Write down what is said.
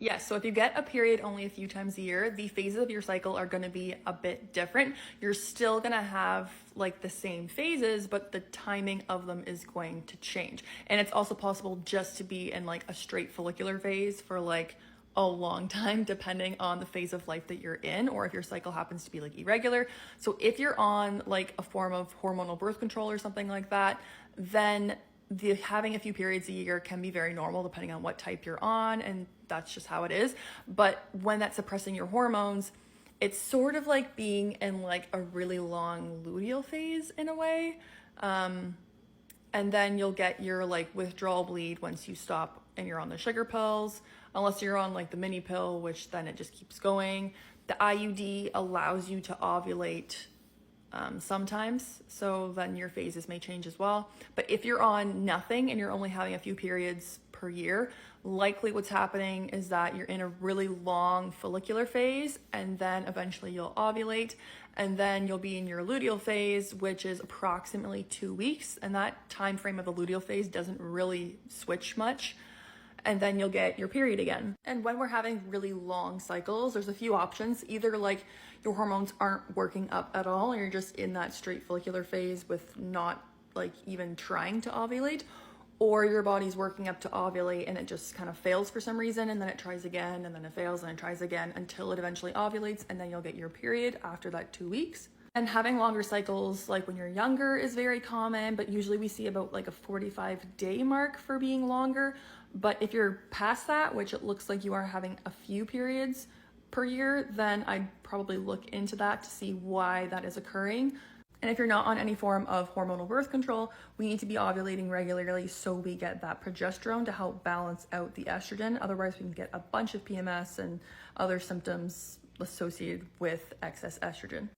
Yes, so if you get a period only a few times a year, the phases of your cycle are going to be a bit different. You're still going to have like the same phases, but the timing of them is going to change. And it's also possible just to be in like a straight follicular phase for like a long time, depending on the phase of life that you're in, or if your cycle happens to be like irregular. So if you're on like a form of hormonal birth control or something like that, then having a few periods a year can be very normal depending on what type you're on, and that's just how it is. But when that's suppressing your hormones, it's sort of like being in like a really long luteal phase in a way. And then you'll get your like withdrawal bleed once you stop and you're on the sugar pills, unless you're on like the mini pill, which then it just keeps going. The IUD allows you to ovulate sometimes, so then your phases may change as well. But if you're on nothing and you're only having a few periods per year, likely what's happening is that you're in a really long follicular phase, and then eventually you'll ovulate, and then you'll be in your luteal phase, which is approximately 2 weeks, and that time frame of the luteal phase doesn't really switch much, and then you'll get your period again. And when we're having really long cycles, there's a few options. Either like your hormones aren't working up at all and you're just in that straight follicular phase with not like even trying to ovulate, or your body's working up to ovulate and it just kind of fails for some reason, and then it tries again, and then it fails, and it tries again until it eventually ovulates, and then you'll get your period after that 2 weeks. And having longer cycles, like when you're younger, is very common, but usually we see about like a 45-day mark for being longer. But if you're past that, which it looks like you are having a few periods per year, then I'd probably look into that to see why that is occurring. And if you're not on any form of hormonal birth control, we need to be ovulating regularly so we get that progesterone to help balance out the estrogen. Otherwise, we can get a bunch of PMS and other symptoms associated with excess estrogen.